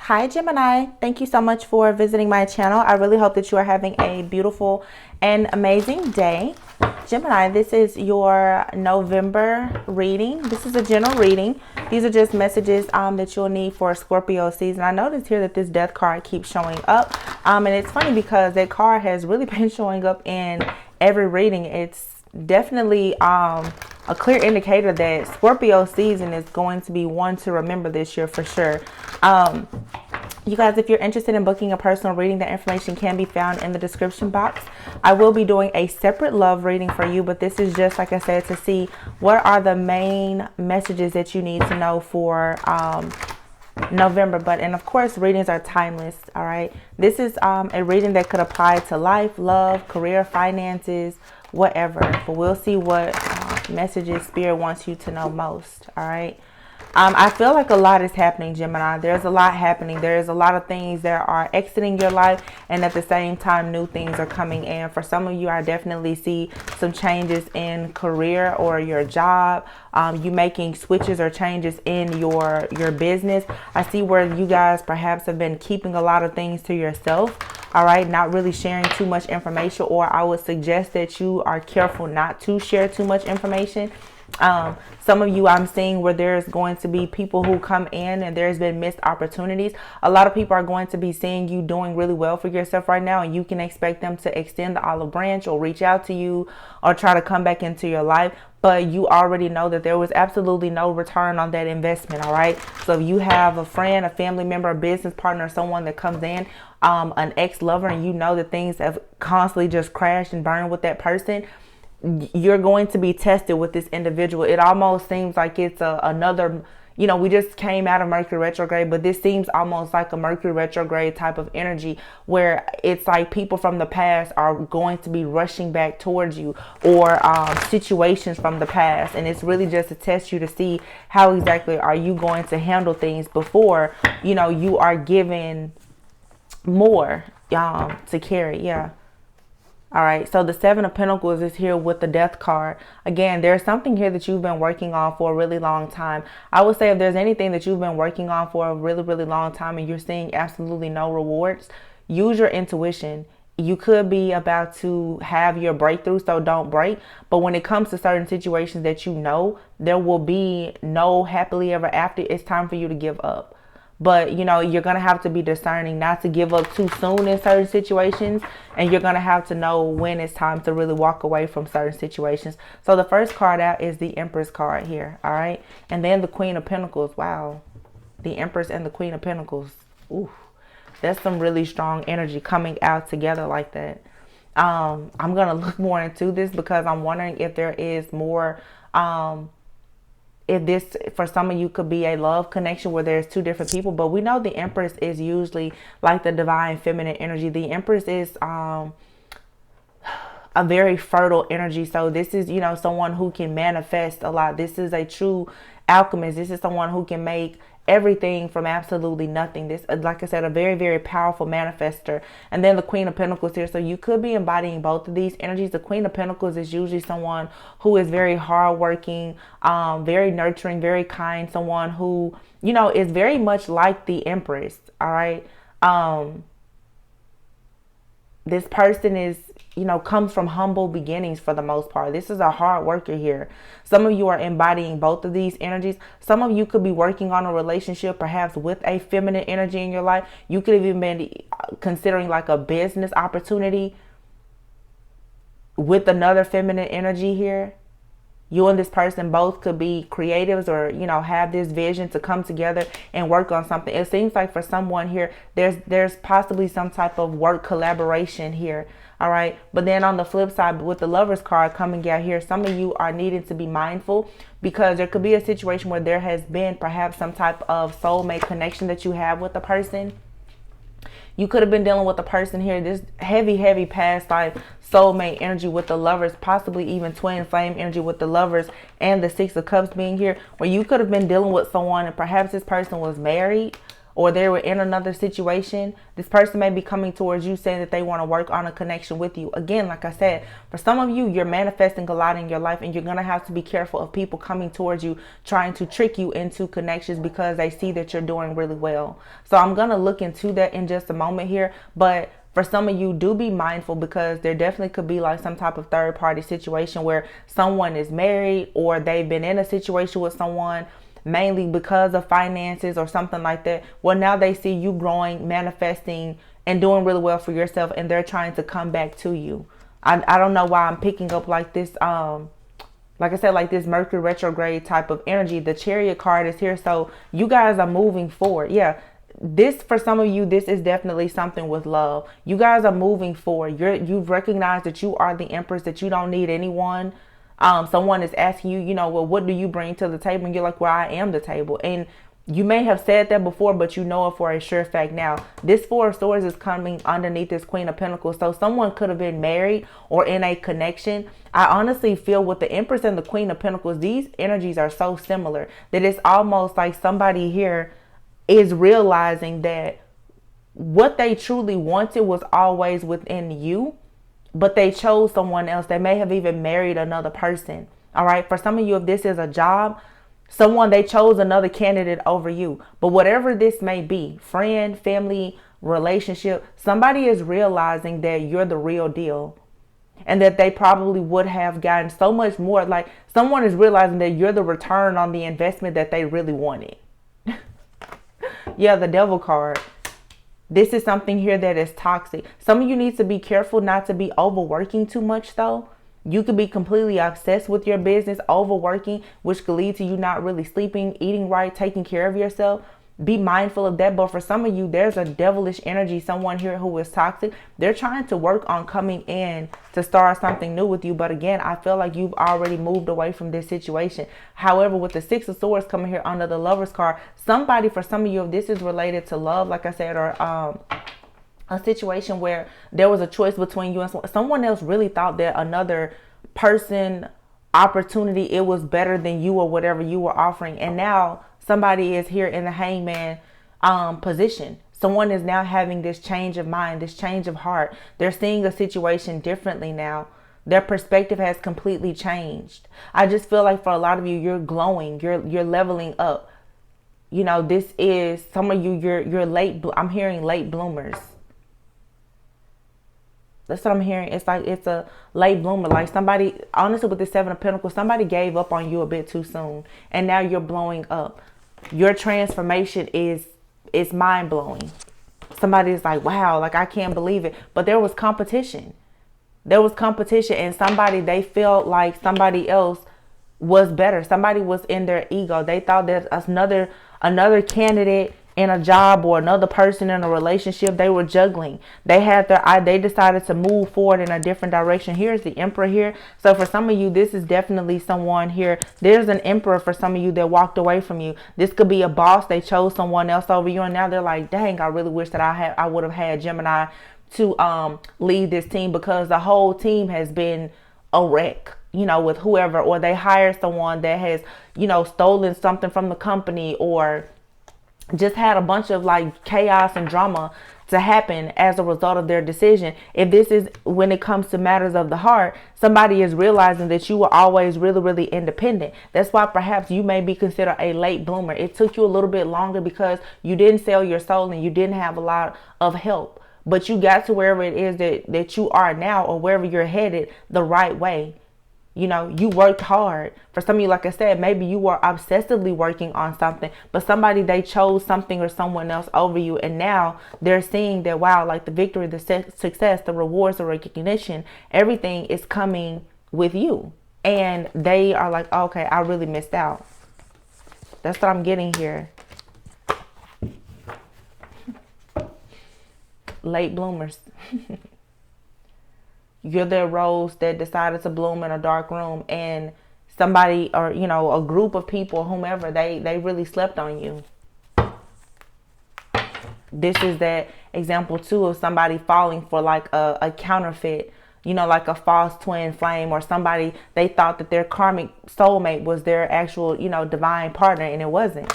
Hi Gemini, thank you so much for visiting my channel. I really hope that you are having a beautiful and amazing day. Gemini, this is your November reading. This is a general reading. These are just messages that you'll need for Scorpio season. I noticed here that this death card keeps showing up. And it's funny because that card has really been showing up in every reading. It's definitely a clear indicator that Scorpio season is going to be one to remember this year for sure. You guys, if you're interested in booking a personal reading, the information can be found in the description box. I will be doing a separate love reading for you, but this is just, like I said, to see what are the main messages that you need to know for November. And of course, readings are timeless. All right, this is a reading that could apply to life, love, career, finances, whatever. But we'll see what messages Spirit wants you to know most. All right. I feel like a lot is happening, Gemini. There's a lot happening. There's a lot of things that are exiting your life, and at the same time, new things are coming in. For some of you, I definitely see some changes in career or your job. You making switches or changes in your business. I see where you guys perhaps have been keeping a lot of things to yourself. All right, not really sharing too much information, or I would suggest that you are careful not to share too much information. Some of you I'm seeing where there's going to be people who come in and there's been missed opportunities. A lot of people are going to be seeing you doing really well for yourself right now, and you can expect them to extend the olive branch or reach out to you or try to come back into your life. But you already know that there was absolutely no return on that investment. All right. So if you have a friend, a family member, a business partner, someone that comes in, an ex-lover, and you know that things have constantly just crashed and burned with that person, you're going to be tested with this individual. It almost seems like it's another, you know, we just came out of Mercury retrograde, but this seems almost like a Mercury retrograde type of energy where it's like people from the past are going to be rushing back towards you, or situations from the past. And it's really just to test you to see how exactly are you going to handle things before, you know, you are given more to carry. Yeah. All right, so the Seven of Pentacles is here with the Death card. Again, there's something here that you've been working on for a really long time. I would say if there's anything that you've been working on for a really, really long time and you're seeing absolutely no rewards, use your intuition. You could be about to have your breakthrough, so don't break. But when it comes to certain situations that you know there will be no happily ever after, it's time for you to give up. But, you know, you're going to have to be discerning not to give up too soon in certain situations. And you're going to have to know when it's time to really walk away from certain situations. So the first card out is the Empress card here. All right. And then the Queen of Pentacles. Wow. The Empress and the Queen of Pentacles. Ooh, that's some really strong energy coming out together like that. I'm going to look more into this because I'm wondering if there is more if this for some of you could be a love connection where there's two different people. But we know the Empress is usually like the divine feminine energy. The Empress is a very fertile energy. So this is, you know, someone who can manifest a lot. This is a true alchemist. This is someone who can make everything from absolutely nothing. This, like I said, a very, very powerful manifester. And then the Queen of Pentacles here. So you could be embodying both of these energies. The Queen of Pentacles is usually someone who is very hardworking, very nurturing, very kind. Someone who, you know, is very much like the Empress. All right. This person is, you know, comes from humble beginnings for the most part. This is a hard worker here. Some of you are embodying both of these energies. Some of you could be working on a relationship, perhaps with a feminine energy in your life. You could have even been considering like a business opportunity with another feminine energy here. You and this person both could be creatives, or, you know, have this vision to come together and work on something. It seems like for someone here, there's possibly some type of work collaboration here. All right. But then on the flip side, with the Lovers card coming out here, some of you are needing to be mindful because there could be a situation where there has been perhaps some type of soulmate connection that you have with the person. You could have been dealing with a person here, this heavy, heavy past life soulmate energy with the Lovers, possibly even twin flame energy with the Lovers and the Six of Cups being here, where you could have been dealing with someone and perhaps this person was married, or they were in another situation. This person may be coming towards you saying that they want to work on a connection with you. Again, like I said, for some of you, you're manifesting a lot in your life, and you're going to have to be careful of people coming towards you, trying to trick you into connections because they see that you're doing really well. So I'm going to look into that in just a moment here. But for some of you, do be mindful, because there definitely could be like some type of third party situation where someone is married, or they've been in a situation with someone mainly because of finances or something like that. Well, now they see you growing, manifesting, and doing really well for yourself, and they're trying to come back to you. I don't know why I'm picking up like this, like I said, like this Mercury retrograde type of energy. The Chariot card is here, so you guys are moving forward. Yeah, this, for some of you, this is definitely something with love. You guys are moving forward. You've recognized that you are the Empress, that you don't need anyone. Someone is asking you, you know, well, what do you bring to the table? And you're like, well, I am the table. And you may have said that before, but you know it for a sure fact now. This Four of Swords is coming underneath this Queen of Pentacles. So someone could have been married or in a connection. I honestly feel with the Empress and the Queen of Pentacles, these energies are so similar that it's almost like somebody here is realizing that what they truly wanted was always within you, but they chose someone else. They may have even married another person. All right. For some of you, if this is a job, they chose another candidate over you. But whatever this may be, friend, family, relationship, somebody is realizing that you're the real deal, and that they probably would have gotten so much more. Like, someone is realizing that you're the return on the investment that they really wanted. Yeah, the Devil card. This is something here that is toxic. Some of you need to be careful not to be overworking too much, though. You could be completely obsessed with your business, overworking, which could lead to you not really sleeping, eating right, taking care of yourself. Be mindful of that. But for some of you, there's a devilish energy, someone here who is toxic. They're trying to work on coming in to start something new with you. But again, I feel like you've already moved away from this situation. However, with the Six of Swords coming here under the Lover's card, somebody, for some of you, if this is related to love, like I said, or a situation where there was a choice between you and someone else, really thought that another person opportunity, it was better than you or whatever you were offering. And now somebody is here in the Hangman position. Someone is now having this change of mind, this change of heart. They're seeing a situation differently now. Their perspective has completely changed. I just feel like for a lot of you, you're glowing, you're leveling up. You know, this is some of you, you're late. I'm hearing late bloomers. That's what I'm hearing. It's like it's a late bloomer. Like somebody, honestly, with the Seven of Pentacles, somebody gave up on you a bit too soon, and now you're blowing up. Your transformation is mind-blowing. Somebody is like, wow, like I can't believe it. But there was competition. There was competition, and they felt like somebody else was better. Somebody was in their ego. They thought that another candidate in a job or another person in a relationship, they were juggling. They decided to move forward in a different direction. Here's the Emperor here. So for some of you, this is definitely someone here. There's an Emperor for some of you that walked away from you. This could be a boss. They chose someone else over you, and now they're like, dang, I really wish that I would have had Gemini to lead this team, because the whole team has been a wreck, you know, with whoever, or they hired someone that has, you know, stolen something from the company, or just had a bunch of like chaos and drama to happen as a result of their decision. If this is when it comes to matters of the heart, somebody is realizing that you were always really, really independent. That's why perhaps you may be considered a late bloomer. It took you a little bit longer because you didn't sell your soul and you didn't have a lot of help, but you got to wherever it is that you are now, or wherever you're headed, the right way. You know, you worked hard. For some of you, like I said, maybe you were obsessively working on something, but they chose something or someone else over you. And now they're seeing that, wow, like the victory, the success, the rewards, the recognition, everything is coming with you. And they are like, okay, I really missed out. That's what I'm getting here. Late bloomers. You're the rose that decided to bloom in a dark room, and somebody, or, you know, a group of people, whomever, they really slept on you. This is that example too of somebody falling for like a counterfeit, you know, like a false twin flame, or somebody, they thought that their karmic soulmate was their actual, you know, divine partner, and it wasn't.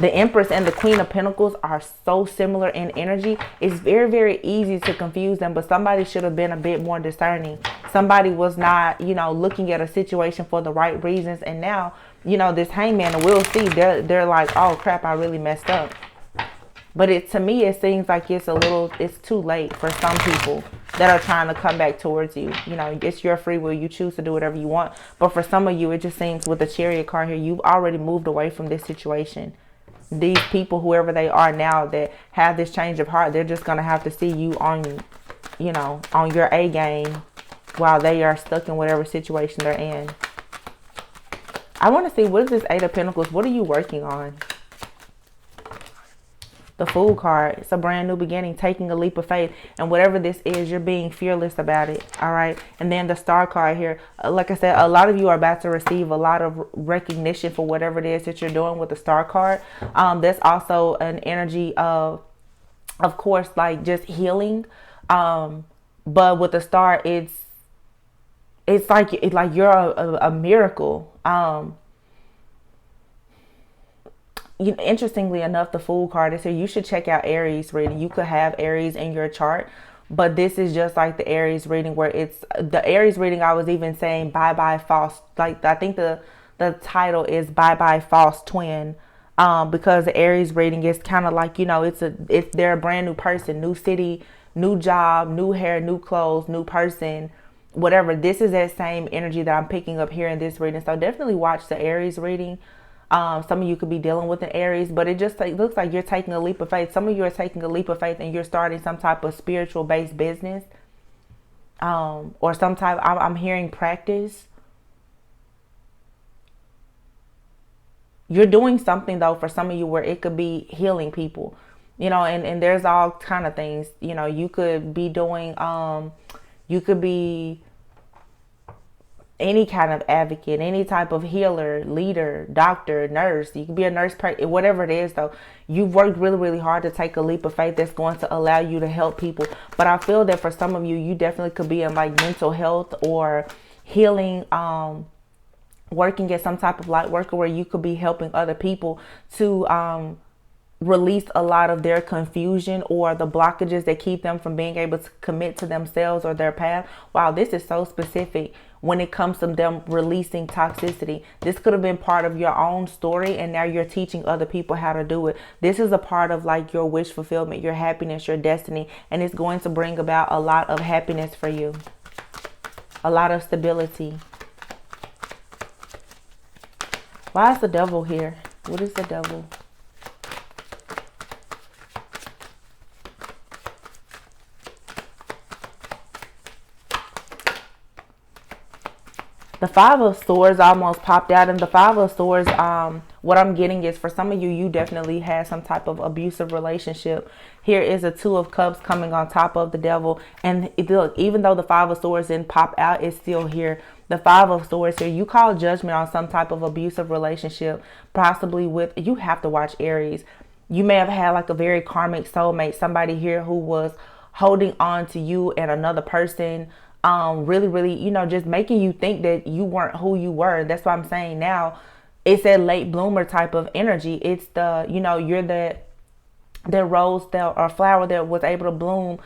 The Empress and the Queen of Pentacles are so similar in energy. It's very, very easy to confuse them, but somebody should have been a bit more discerning. Somebody was not, you know, looking at a situation for the right reasons. And now, you know, this Hangman, and we'll see, they're like, oh crap, I really messed up. But to me, it seems like it's too late for some people that are trying to come back towards you. You know, it's your free will. You choose to do whatever you want. But for some of you, it just seems with the Chariot card here, you've already moved away from this situation. These people, whoever they are now that have this change of heart, they're just going to have to see you on, you know, on your A game while they are stuck in whatever situation they're in. I want to see, what is this Eight of Pentacles? What are you working on? The Fool card. It's a brand new beginning, taking a leap of faith. And whatever this is, you're being fearless about it. All right. And then the Star card here. Like I said, a lot of you are about to receive a lot of recognition for whatever it is that you're doing with the Star card. That's also an energy of course, like just healing. But with the Star, it's like you're a miracle. Interestingly enough, the Fool card is here. You should check out Aries reading. You could have Aries in your chart, but this is just like the Aries reading, where it's the Aries reading. I was even saying bye bye false. Like, I think the title is bye bye false twin, because the Aries reading is kind of like, you know, they're a brand new person, new city, new job, new hair, new clothes, new person, whatever. This is that same energy that I'm picking up here in this reading. So definitely watch the Aries reading. Some of you could be dealing with an Aries, but it just looks like you're taking a leap of faith. Some of you are taking a leap of faith and you're starting some type of spiritual based business, or some type, I'm hearing practice. You're doing something though for some of you where it could be healing people, you know, and there's all kind of things, you know, you could be doing, you could be any kind of advocate, any type of healer, leader, doctor, nurse. You can be a nurse, whatever it is though. You've worked really, really hard to take a leap of faith that's going to allow you to help people. But I feel that for some of you, you definitely could be in like mental health or healing, working as some type of light worker where you could be helping other people to release a lot of their confusion or the blockages that keep them from being able to commit to themselves or their path. Wow, this is so specific when it comes to them releasing toxicity. This could have been part of your own story, and now you're teaching other people how to do it. This is a part of like your wish fulfillment, your happiness, your destiny, and it's going to bring about a lot of happiness for you, a lot of stability. Why is the Devil here? What is the Devil? The Five of Swords almost popped out, and the Five of Swords, what I'm getting is for some of you, you definitely had some type of abusive relationship. Here is a Two of Cups coming on top of the Devil. And look, even though the Five of Swords didn't pop out, it's still here. The Five of Swords here, you call judgment on some type of abusive relationship, possibly with, you have to watch Aries. You may have had like a very karmic soulmate, somebody here who was holding on to you and another person, really, really, you know, just making you think that you weren't who you were. That's what I'm saying now. It's that late bloomer type of energy. It's the, you know, you're the rose that, or flower that was able to bloom,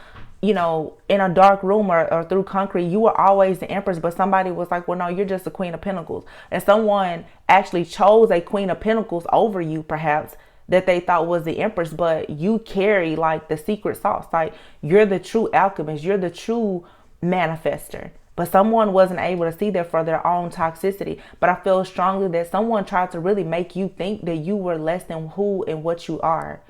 you know, in a dark room or through concrete. You were always the Empress, but somebody was like, well, no, you're just the Queen of Pentacles. And someone actually chose a Queen of Pentacles over you, perhaps, that they thought was the Empress, but you carry like the secret sauce. Like, you're the true alchemist. You're the true manifester, but someone wasn't able to see that for their own toxicity. But I feel strongly that someone tried to really make you think that you were less than who and what you are.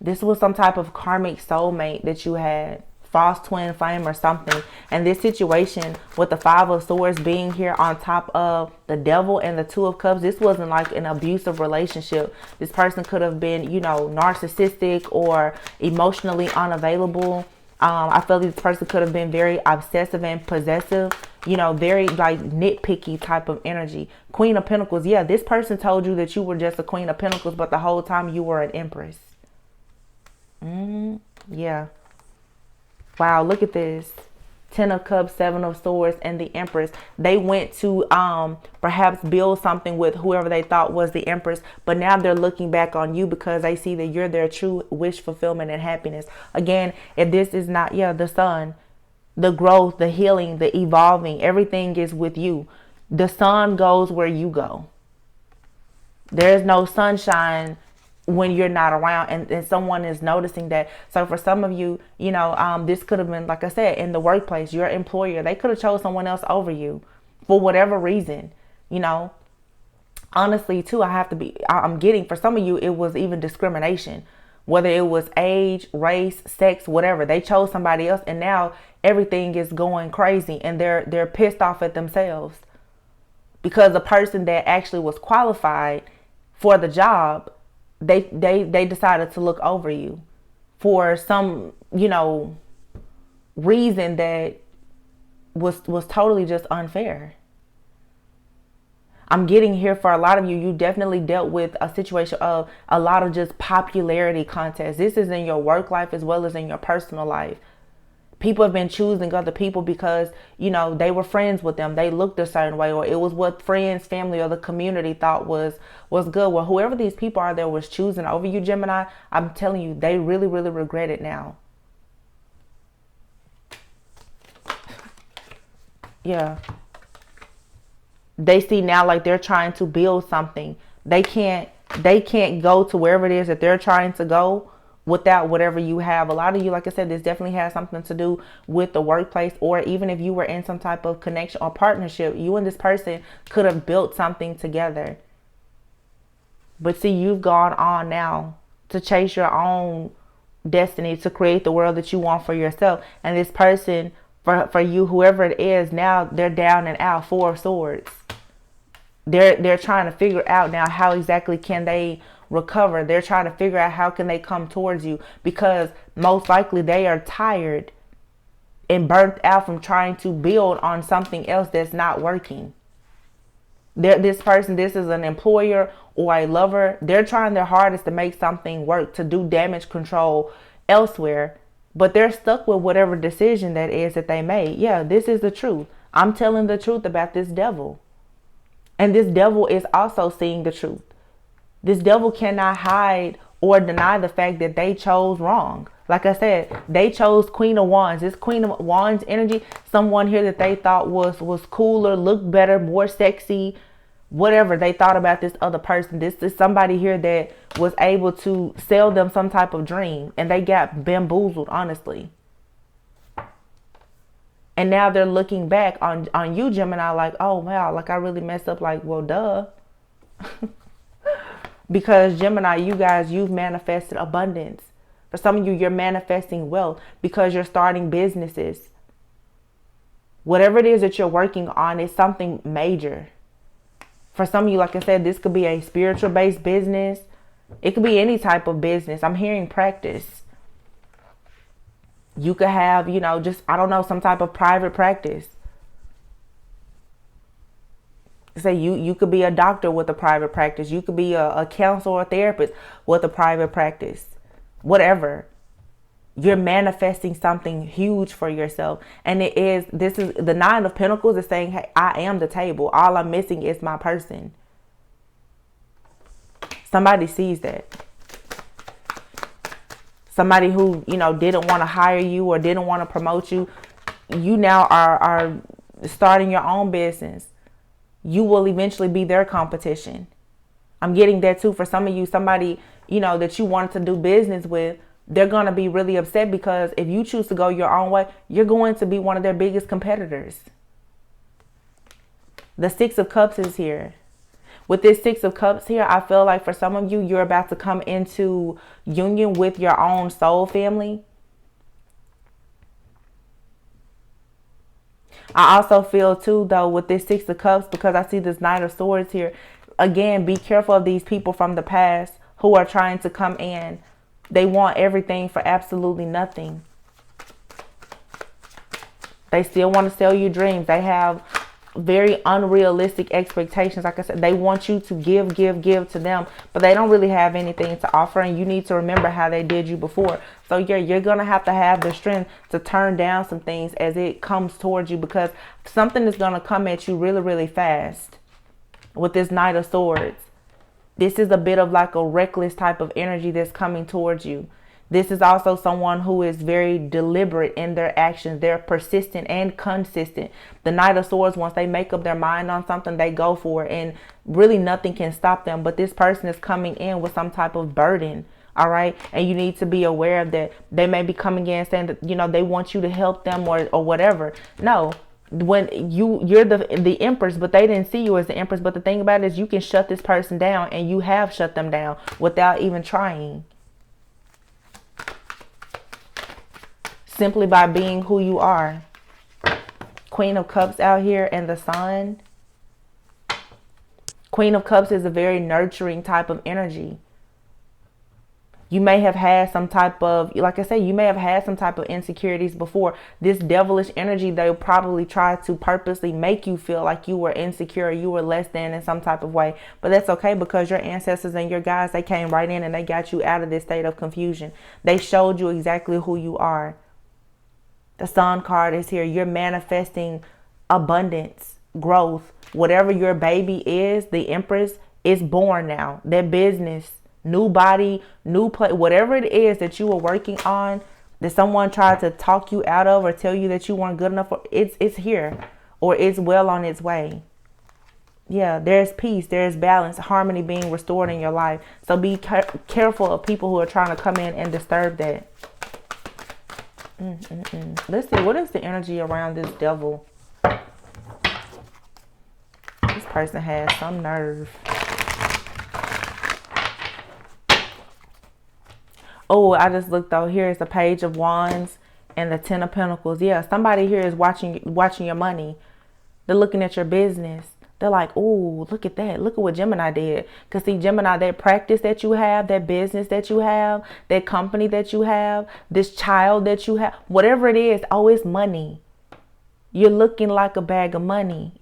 This was some type of karmic soulmate that you had, false twin flame or something. And this situation with the Five of Swords being here on top of the Devil and the Two of Cups, this wasn't like an abusive relationship. This person could have been, you know, narcissistic or emotionally unavailable. I feel this person could have been very obsessive and possessive, you know, very like nitpicky type of energy. Queen of Pentacles. Yeah, this person told you that you were just a Queen of Pentacles, but the whole time you were an Empress. Yeah. Wow, look at this. Ten of Cups, Seven of Swords, and the Empress. They went to perhaps build something with whoever they thought was the Empress, but now they're looking back on you because they see that you're their true wish fulfillment and happiness. Again, if this is not, the sun, the growth, the healing, the evolving, everything is with you. The sun goes where you go. There's no sunshine when you're not around, and someone is noticing that. So for some of you, this could have been, like I said, in the workplace, your employer, they could have chose someone else over you for whatever reason. Honestly too, I'm getting, for some of you, it was even discrimination, whether it was age, race, sex, whatever. They chose somebody else, and now everything is going crazy, and they're pissed off at themselves because the person that actually was qualified for the job, they decided to look over you for some, reason that was totally just unfair. I'm getting here, for a lot of you, you definitely dealt with a situation of a lot of just popularity contests. This is in your work life as well as in your personal life. People have been choosing other people because, they were friends with them. They looked a certain way, or it was what friends, family, or the community thought was good. Well, whoever these people are that was choosing over you, Gemini, I'm telling you, they really, really regret it now. Yeah. They see now like they're trying to build something. They can't go to wherever it is that they're trying to go without whatever you have. A lot of you, like I said, this definitely has something to do with the workplace, or even if you were in some type of connection or partnership, you and this person could have built something together. But see, you've gone on now to chase your own destiny, to create the world that you want for yourself. And this person, for you, whoever it is, now they're down and out. Four of Swords. They're trying to figure out now how exactly can they recover. They're trying to figure out how can they come towards you, because most likely they are tired and burnt out from trying to build on something else that's not working. This person, this is an employer or a lover. They're trying their hardest to make something work, to do damage control elsewhere, but they're stuck with whatever decision that is that they made. Yeah, this is the truth. I'm telling the truth about this devil. And this devil is also seeing the truth. This devil cannot hide or deny the fact that they chose wrong. Like I said, they chose Queen of Wands. This Queen of Wands energy, someone here that they thought was cooler, looked better, more sexy, whatever they thought about this other person. This is somebody here that was able to sell them some type of dream, and they got bamboozled, honestly. And now they're looking back on you, Gemini, like, oh, wow, like I really messed up. Like, well, duh. Because Gemini, you guys, you've manifested abundance. For some of you, you're manifesting wealth because you're starting businesses. Whatever it is that you're working on is something major. For some of you, like I said, this could be a spiritual-based business. It could be any type of business. I'm hearing practice. You could have, just, I don't know, some type of private practice. Say you could be a doctor with a private practice. You could be a counselor or therapist with a private practice. Whatever. You're manifesting something huge for yourself. And this is the Nine of Pentacles is saying, hey, I am the table. All I'm missing is my person. Somebody sees that. Somebody who, didn't want to hire you or didn't want to promote you. You now are starting your own business. You will eventually be their competition. I'm getting that too. For some of you, somebody, that you wanted to do business with, they're going to be really upset because if you choose to go your own way, you're going to be one of their biggest competitors. The Six of Cups is here. With this Six of Cups here, I feel like for some of you, you're about to come into union with your own soul family. I also feel too, though, with this Six of Cups, because I see this Knight of Swords here. Again, be careful of these people from the past who are trying to come in. They want everything for absolutely nothing. They still want to sell you dreams. They have very unrealistic expectations. Like I said, they want you to give to them, but they don't really have anything to offer, and you need to remember how they did you before. So yeah, you're gonna have to have the strength to turn down some things as it comes towards you, because something is gonna come at you really fast with this Knight of Swords. This is a bit of like a reckless type of energy that's coming towards you. This is also someone who is very deliberate in their actions. They're persistent and consistent. The Knight of Swords, once they make up their mind on something, they go for it, and really nothing can stop them. But this person is coming in with some type of burden. All right. And you need to be aware of that. They may be coming in saying that, you know, they want you to help them or whatever. No, when you're the Empress, but they didn't see you as the Empress. But the thing about it is you can shut this person down, and you have shut them down without even trying. Simply by being who you are. Queen of Cups out here and the Sun. Queen of Cups is a very nurturing type of energy. You may have had some type of, like I say, you may have had some type of insecurities before. This devilish energy, they'll probably try to purposely make you feel like you were insecure, you were less than in some type of way. But that's okay, because your ancestors and your guides, they came right in and they got you out of this state of confusion. They showed you exactly who you are. The Sun card is here. You're manifesting abundance, growth. Whatever your baby is, the Empress, is born now. Their business, new body, new place, whatever it is that you were working on, that someone tried to talk you out of or tell you that you weren't good enough for, it's here, or it's well on its way. Yeah, there's peace, there's balance, harmony being restored in your life. So be careful of people who are trying to come in and disturb that. Let's see, what is the energy around this Devil? This person has some nerve. Oh, I just looked out here. It's the Page of Wands and the Ten of Pentacles. Yeah, somebody here is watching your money. They're looking at your business. They're like, oh, look at that. Look at what Gemini did. Because see, Gemini, that practice that you have, that business that you have, that company that you have, this child that you have, whatever it is, oh, it's money. You're looking like a bag of money.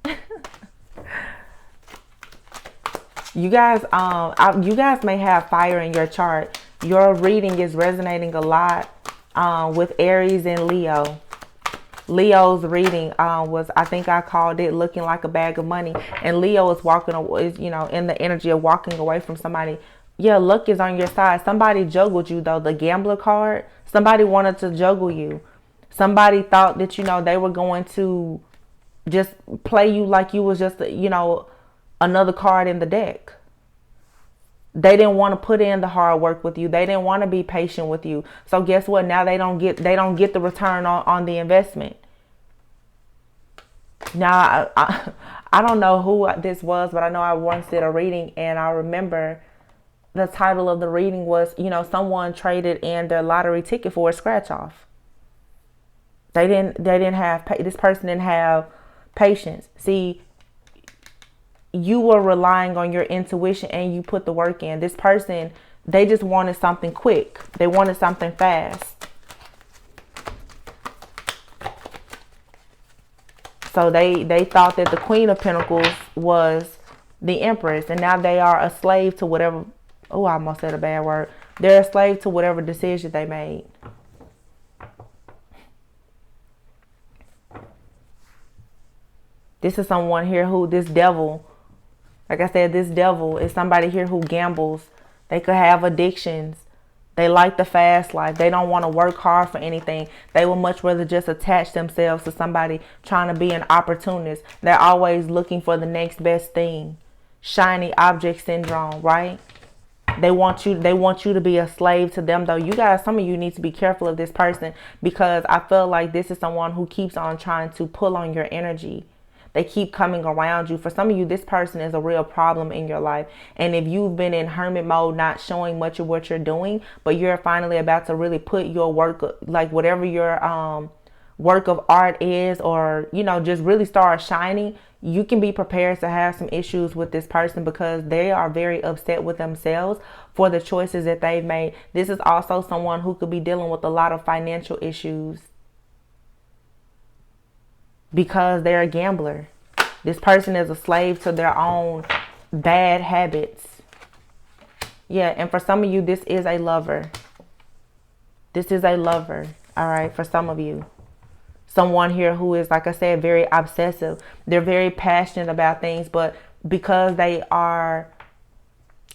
You guys, you guys may have fire in your chart. Your reading is resonating a lot with Aries and Leo. Leo's reading was, I think I called it looking like a bag of money. And Leo is walking, you know, in the energy of walking away from somebody. Yeah, luck is on your side. Somebody juggled you, though. The Gambler card, somebody wanted to juggle you. Somebody thought that, you know, they were going to just play you like you was just, you know, another card in the deck. They didn't want to put in the hard work with you. They didn't want to be patient with you. So guess what? Now they don't get the return on the investment. Now, I don't know who this was, but I know I once did a reading, and I remember the title of the reading was, you know, someone traded in their lottery ticket for a scratch off. They didn't have, this person didn't have patience. See, you were relying on your intuition and you put the work in. This person, they just wanted something quick. They wanted something fast. So they thought that the Queen of Pentacles was the Empress, and now they are a slave to whatever. Oh, I almost said a bad word. They're a slave to whatever decision they made. This is someone here who, this Devil, like I said, this Devil is somebody here who gambles. They could have addictions. They like the fast life. They don't want to work hard for anything. They would much rather just attach themselves to somebody trying to be an opportunist. They're always looking for the next best thing. Shiny object syndrome, right? They want you to be a slave to them, though. You guys, some of you need to be careful of this person, because I feel like this is someone who keeps on trying to pull on your energy. They keep coming around you. For some of you, this person is a real problem in your life. And if you've been in hermit mode, not showing much of what you're doing, but you're finally about to really put your work, like whatever your work of art is, or, you know, just really start shining, you can be prepared to have some issues with this person, because they are very upset with themselves for the choices that they've made. This is also someone who could be dealing with a lot of financial issues, because they're a gambler. This person is a slave to their own bad habits. Yeah, and for some of you, this is a lover. This is a lover, all right, for some of you. Someone here who is, like I said, very obsessive. They're very passionate about things, but because they are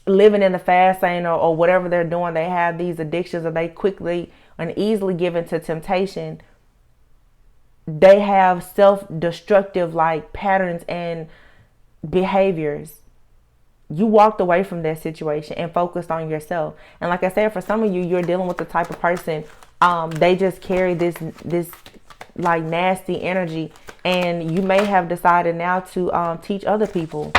living in the fast lane or whatever they're doing, they have these addictions, or they quickly and easily give into temptation. They have self-destructive like patterns and behaviors. You walked away from that situation and focused on yourself. And like I said, for some of you, you're dealing with the type of person, they just carry this like nasty energy, and you may have decided now to teach other people,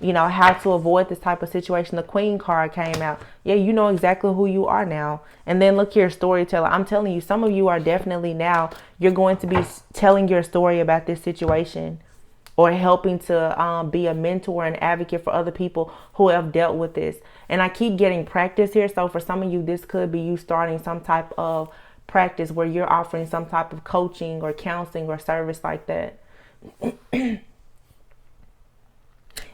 you know, how to avoid this type of situation. The Queen card came out. Yeah, you know exactly who you are now. And then look here, storyteller. I'm telling you, some of you are definitely now, you're going to be telling your story about this situation, or helping to be a mentor and advocate for other people who have dealt with this. And I keep getting practice here. So for some of you, this could be you starting some type of practice where you're offering some type of coaching or counseling or service like that.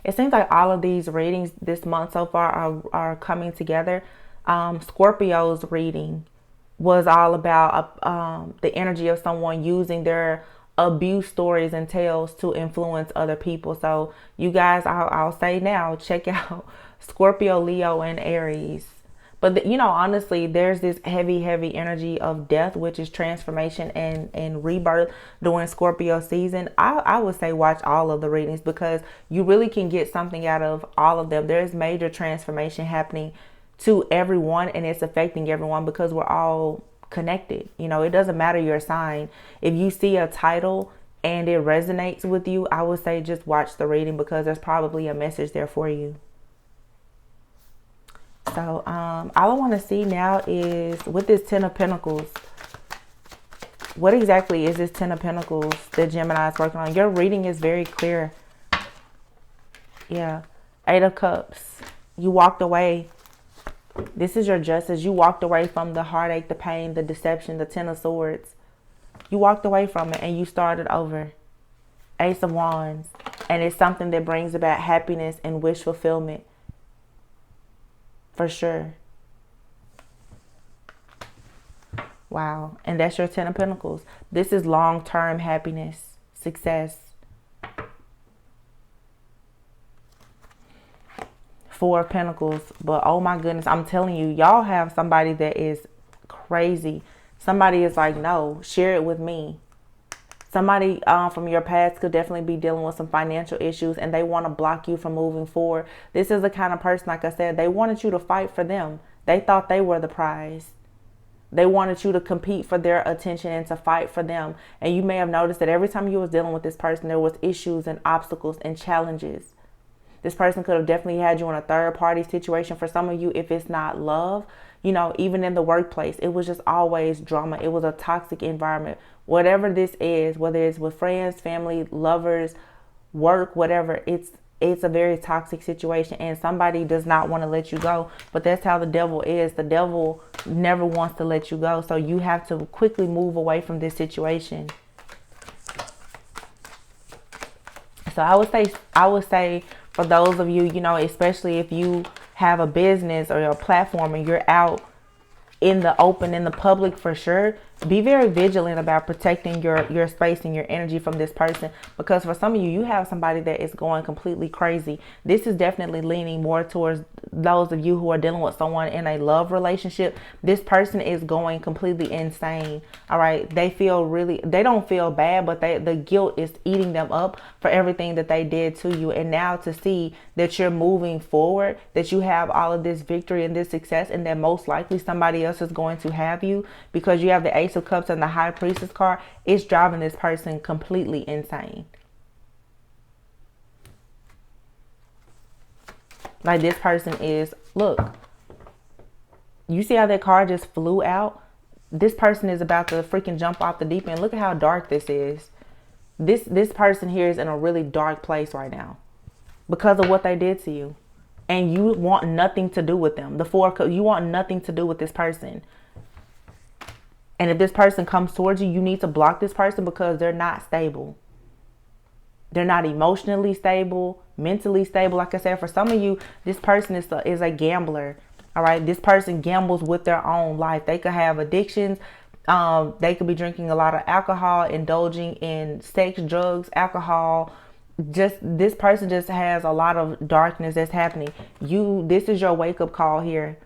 It seems like all of these readings this month so far are coming together. Scorpio's reading was all about the energy of someone using their abuse stories and tales to influence other people. So you guys, I'll say now, check out Scorpio, Leo, and Aries. But you know, honestly, there's this heavy energy of death, which is transformation and rebirth during Scorpio season. I would say watch all of the readings, because you really can get something out of all of them. There's major transformation happening to everyone, and it's affecting everyone because we're all connected. You know, it doesn't matter your sign. If you see a title and it resonates with you, I would say just watch the reading, because there's probably a message there for you. So all I want to see now is with this Ten of Pentacles, what exactly is this Ten of Pentacles that Gemini is working on? Your reading is very clear. Yeah. Eight of Cups. You walked away. This is your justice. You walked away from the heartache, the pain, the deception, the Ten of Swords. You walked away from it and you started over. Ace of Wands. And it's something that brings about happiness and wish fulfillment. For sure. Wow. And that's your Ten of Pentacles. This is long-term happiness, success. Four of Pentacles. But oh my goodness, I'm telling you, y'all have somebody that is crazy. Somebody is like, no, share it with me. Somebody from your past could definitely be dealing with some financial issues, and they want to block you from moving forward. This is the kind of person, like I said, they wanted you to fight for them. They thought they were the prize. They wanted you to compete for their attention and to fight for them. And you may have noticed that every time you was dealing with this person, there was issues and obstacles and challenges. This person could have definitely had you in a third party situation. For some of you, if it's not love, you know, even in the workplace, it was just always drama. It was a toxic environment. Whatever this is, whether it's with friends, family, lovers, work, whatever, it's a very toxic situation, and somebody does not want to let you go. But that's how the devil is. The devil never wants to let you go. So you have to quickly move away from this situation. So I would say for those of you, you know, especially if you have a business or a platform and you're out in the open, in the public, for sure, be very vigilant about protecting your space and your energy from this person. Because for some of you, you have somebody that is going completely crazy. This is definitely leaning more towards those of you who are dealing with someone in a love relationship. This person is going completely insane. All right. They don't feel bad, but the guilt is eating them up for everything that they did to you. And now to see that you're moving forward, that you have all of this victory and this success, and that most likely somebody else is going to have you because you have the Ace of Cups and the High Priestess card, it's driving this person completely insane. Like, this person is, look, you see how that card just flew out? This person is about to freaking jump off the deep end. Look at how dark this is. This person here is in a really dark place right now because of what they did to you. And you want nothing to do with them. The Four of Cups, you want nothing to do with this person. And if this person comes towards you, you need to block this person because they're not stable. They're not emotionally stable, mentally stable. Like I said, for some of you, this person is a gambler. All right. This person gambles with their own life. They could have addictions. They could be drinking a lot of alcohol, indulging in sex, drugs, alcohol. Just this person just has a lot of darkness that's happening. This is your wake up call here.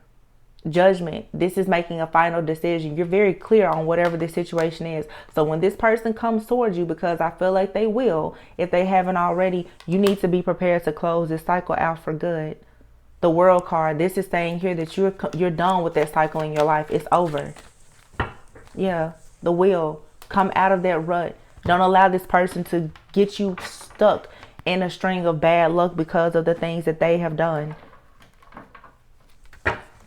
Judgment. This is making a final decision. You're very clear on whatever the situation is. So when this person comes towards you, because I feel like they will, if they haven't already, you need to be prepared to close this cycle out for good. The World card, this is saying here that you're done with that cycle in your life. It's over. Yeah, the Wheel. Come out of that rut. Don't allow this person to get you stuck in a string of bad luck because of the things that they have done.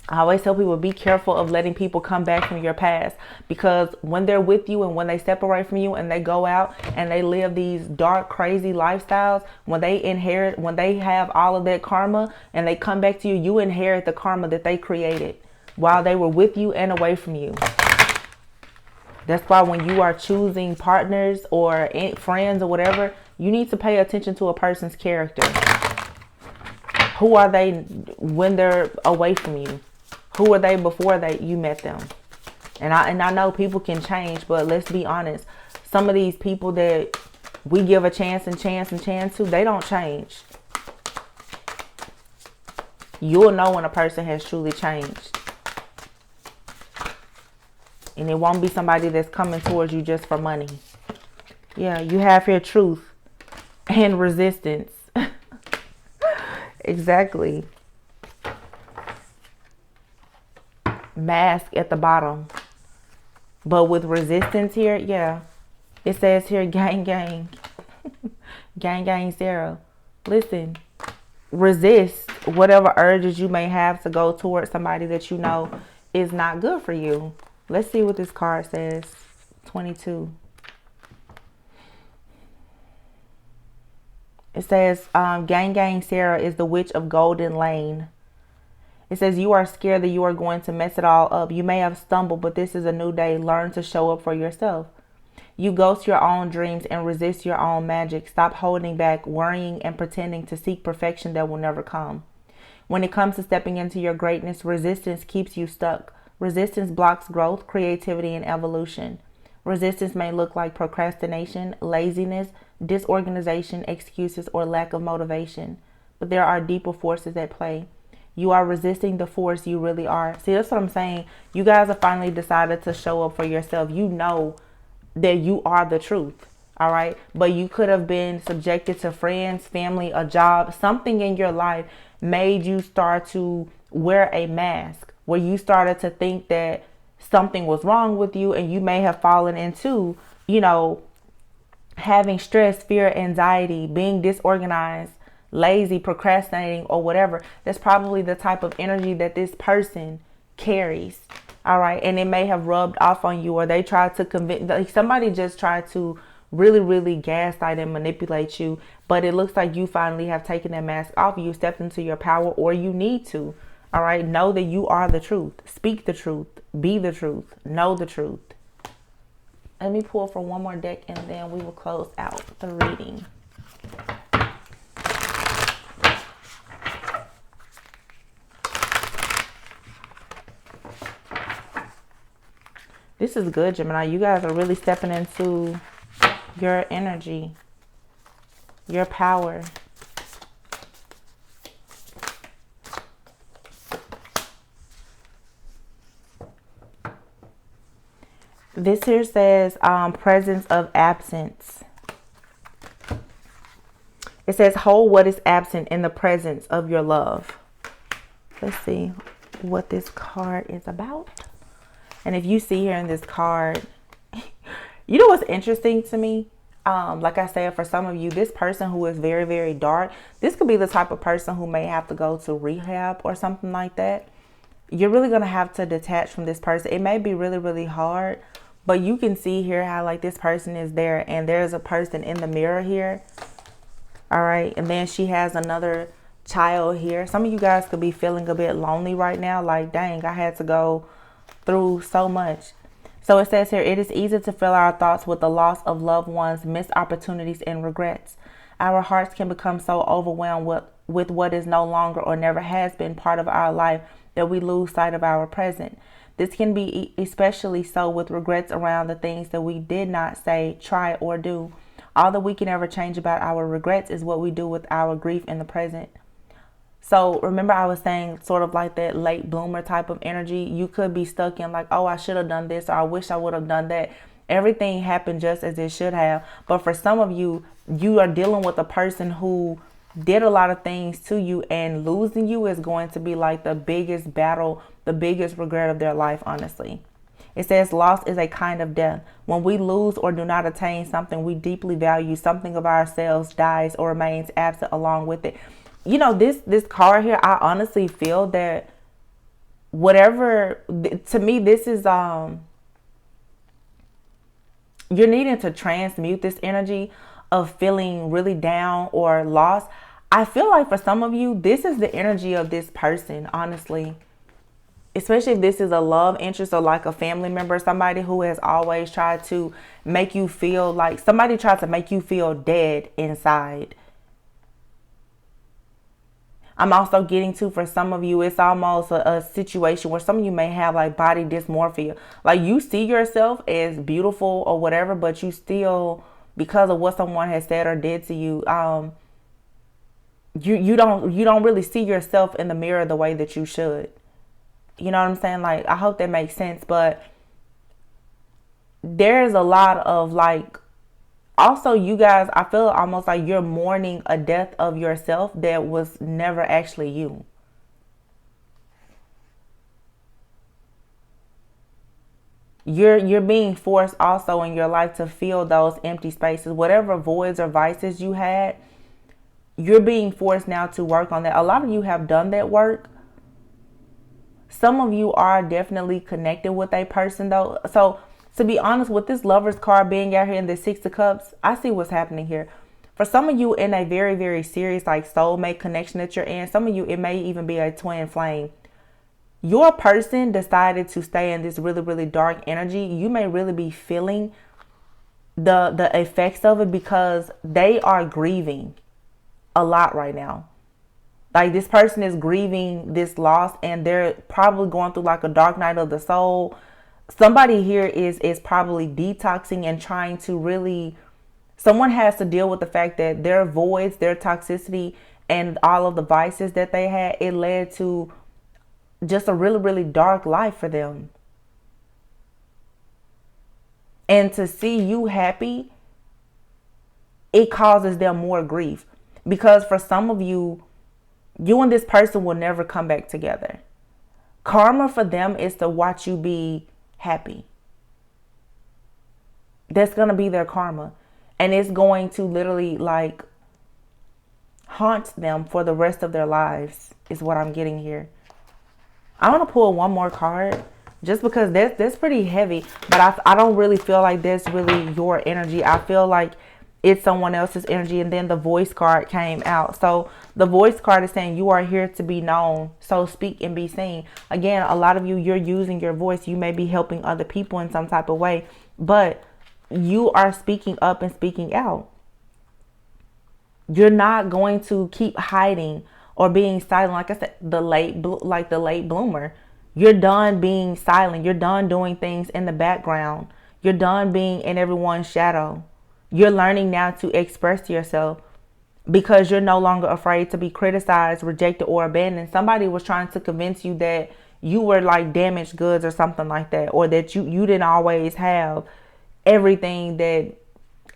I always tell people, be careful of letting people come back from your past, because when they're with you and when they separate from you and they go out and they live these dark, crazy lifestyles, when they have all of that karma and they come back to you, you inherit the karma that they created while they were with you and away from you. That's why when you are choosing partners or friends or whatever, you need to pay attention to a person's character. Who are they when they're away from you? Who were they before you met them? And I know people can change, but let's be honest. Some of these people that we give a chance to, they don't change. You'll know when a person has truly changed. And it won't be somebody that's coming towards you just for money. Yeah, you have here truth and resistance. Exactly. Mask at the bottom, but with resistance here. Yeah, it says here, gang gang. Gang gang Sarah. Listen, resist whatever urges you may have to go towards somebody that you know is not good for you. Let's see what this card says. 22. It says gang gang Sarah is the witch of Golden Lane. It says you are scared that you are going to mess it all up. You may have stumbled, but this is a new day. Learn to show up for yourself. You ghost your own dreams and resist your own magic. Stop holding back, worrying, and pretending to seek perfection that will never come. When it comes to stepping into your greatness, resistance keeps you stuck. Resistance blocks growth, creativity, and evolution. Resistance may look like procrastination, laziness, disorganization, excuses, or lack of motivation. But there are deeper forces at play. You are resisting the force you really are. See, that's what I'm saying. You guys have finally decided to show up for yourself. You know that you are the truth. All right. But you could have been subjected to friends, family, a job. Something in your life made you start to wear a mask, where you started to think that something was wrong with you, and you may have fallen into, having stress, fear, anxiety, being disorganized, lazy, procrastinating, or whatever. That's probably the type of energy that this person carries. All right. And it may have rubbed off on you, or they tried to convince, like somebody just tried to really, really gaslight and manipulate you. But it looks like you finally have taken that mask off. You stepped into your power, or you need to. All right. Know that you are the truth. Speak the truth. Be the truth. Know the truth. Let me pull for one more deck, and then we will close out the reading. This is good, Gemini. You guys are really stepping into your energy, your power. This here says presence of absence. It says hold what is absent in the presence of your love. Let's see what this card is about. And if you see here in this card, you know what's interesting to me? Like I said, for some of you, this person who is very, very dark, this could be the type of person who may have to go to rehab or something like that. You're really going to have to detach from this person. It may be really, really hard, but you can see here how like this person is there, and there's a person in the mirror here. All right. And then she has another child here. Some of you guys could be feeling a bit lonely right now. Like, dang, I had to go through so much. So it says here, it is easy to fill our thoughts with the loss of loved ones, missed opportunities, and regrets. Our hearts can become so overwhelmed with what is no longer or never has been part of our life that we lose sight of our present. This can be especially so with regrets around the things that we did not say, try, or do. All that we can ever change about our regrets is what we do with our grief in the present. So remember I was saying sort of like that late bloomer type of energy. You could be stuck in like, oh, I should have done this, or I wish I would have done that. Everything happened just as it should have. But for some of you, you are dealing with a person who did a lot of things to you, and losing you is going to be like the biggest battle, the biggest regret of their life, honestly. It says loss is a kind of death. When we lose or do not attain something we deeply value, something of ourselves dies or remains absent along with it. You know, this card here, I honestly feel that whatever, to me, this is, you're needing to transmute this energy of feeling really down or lost. I feel like for some of you, this is the energy of this person, honestly. Especially if this is a love interest or like a family member, somebody who has always tried to make you feel like, somebody tried to make you feel dead inside. I'm also getting to, for some of you, it's almost a situation where some of you may have like body dysmorphia. Like you see yourself as beautiful or whatever, but you still, because of what someone has said or did to you, you don't really see yourself in the mirror the way that you should. You know what I'm saying? Like, I hope that makes sense. But there's a lot of like, also you guys, I feel almost like you're mourning a death of yourself that was never actually you. You're being forced also in your life to fill those empty spaces, whatever voids or vices you had. You're being forced now to work on that. A lot of you have done that work. Some of you are definitely connected with a person though. So to be honest, with this Lover's card being out here in the Six of Cups, I see what's happening here. For some of you, in a very, very serious like soulmate connection that you're in, some of you, it may even be a twin flame. Your person decided to stay in this really, really dark energy. You may really be feeling the effects of it because they are grieving a lot right now. Like this person is grieving this loss, and they're probably going through like a dark night of the soul. Somebody here is probably detoxing and trying to really, someone has to deal with the fact that their voids, their toxicity, and all of the vices that they had, it led to just a really, really dark life for them. And to see you happy, it causes them more grief. Because for some of you, you and this person will never come back together. Karma for them is to watch you be happy. That's going to be their karma. And it's going to literally like haunt them for the rest of their lives is what I'm getting here. I want to pull one more card just because that's pretty heavy. But I don't really feel like that's really your energy. I feel like it's someone else's energy. And then the voice card came out. So the voice card is saying you are here to be known. So speak and be seen. Again, a lot of you, you're using your voice. You may be helping other people in some type of way. But you are speaking up and speaking out. You're not going to keep hiding or being silent. Like I said, the late bloomer. You're done being silent. You're done doing things in the background. You're done being in everyone's shadow. You're learning now to express yourself because you're no longer afraid to be criticized, rejected, or abandoned. Somebody was trying to convince you that you were like damaged goods or something like that, or that you didn't always have everything that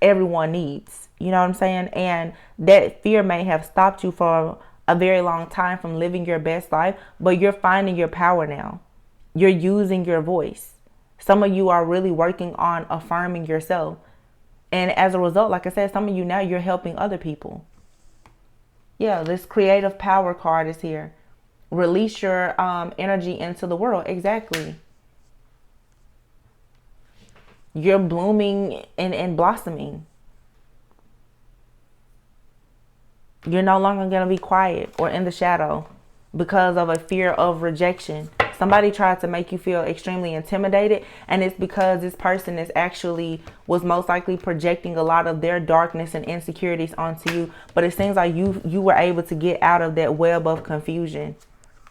everyone needs. You know what I'm saying? And that fear may have stopped you for a very long time from living your best life, but you're finding your power now. You're using your voice. Some of you are really working on affirming yourself. And as a result, like I said, some of you now, you're helping other people. Yeah, this creative power card is here. Release your energy into the world. Exactly. You're blooming and blossoming. You're no longer going to be quiet or in the shadow because of a fear of rejection. somebody tried to make you feel extremely intimidated, and it's because this person is actually was most likely projecting a lot of their darkness and insecurities onto you. But it seems like you were able to get out of that web of confusion.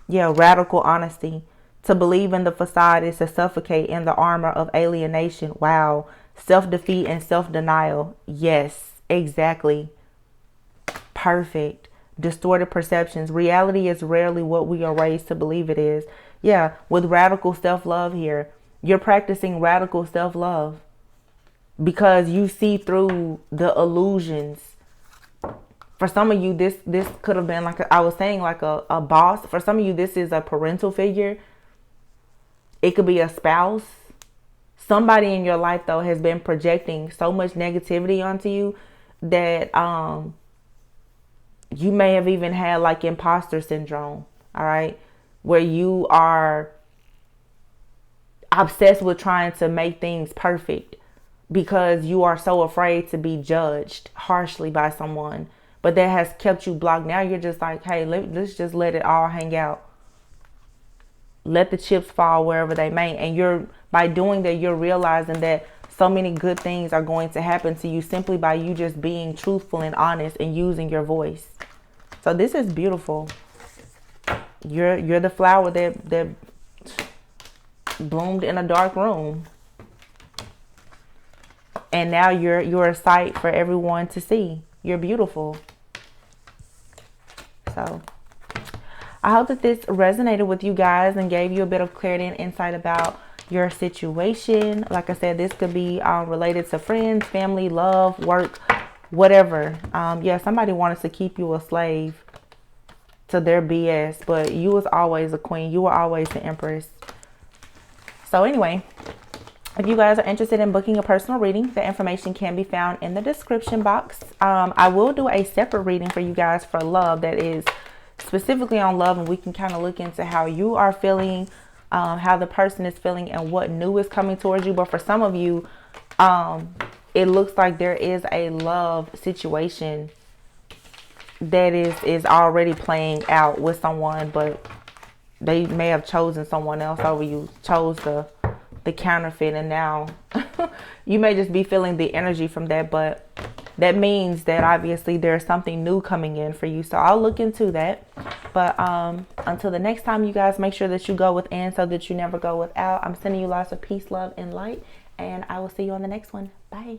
Yeah, radical honesty. To believe in the facade is to suffocate in the armor of alienation. Wow. Self-defeat and self-denial. Yes, exactly. Perfect. Distorted perceptions. Reality is rarely what we are raised to believe it is. Yeah, with radical self-love here. You're practicing radical self-love because you see through the illusions. For some of you, this could have been like I was saying, like a boss. For some of you, this is a parental figure. It could be a spouse. Somebody in your life, though, has been projecting so much negativity onto you that you may have even had like imposter syndrome. All right. Where you are obsessed with trying to make things perfect because you are so afraid to be judged harshly by someone. But that has kept you blocked. Now you're just like, hey, let's just let it all hang out. Let the chips fall wherever they may. And by doing that, you're realizing that so many good things are going to happen to you simply by you just being truthful and honest and using your voice. So this is beautiful. You're the flower that bloomed in a dark room. And now you're a sight for everyone to see. You're beautiful. So I hope that this resonated with you guys and gave you a bit of clarity and insight about your situation. Like I said, this could be related to friends, family, love, work, whatever. Yeah, somebody wanted to keep you a slave to their BS, but you was always a queen. You were always the empress. So anyway, if you guys are interested in booking a personal reading, the information can be found in the description box. I will do a separate reading for you guys for love that is specifically on love, and we can kind of look into how you are feeling, how the person is feeling, and what new is coming towards you. But for some of you, it looks like there is a love situation that is already playing out with someone, but they may have chosen someone else over you, chose the counterfeit, and now you may just be feeling the energy from that. But that means that obviously there's something new coming in for you. So I'll look into that. But until the next time, you guys, make sure that you go within so that you never go without. I'm sending you lots of peace, love, and light. And I will see you on the next one. Bye.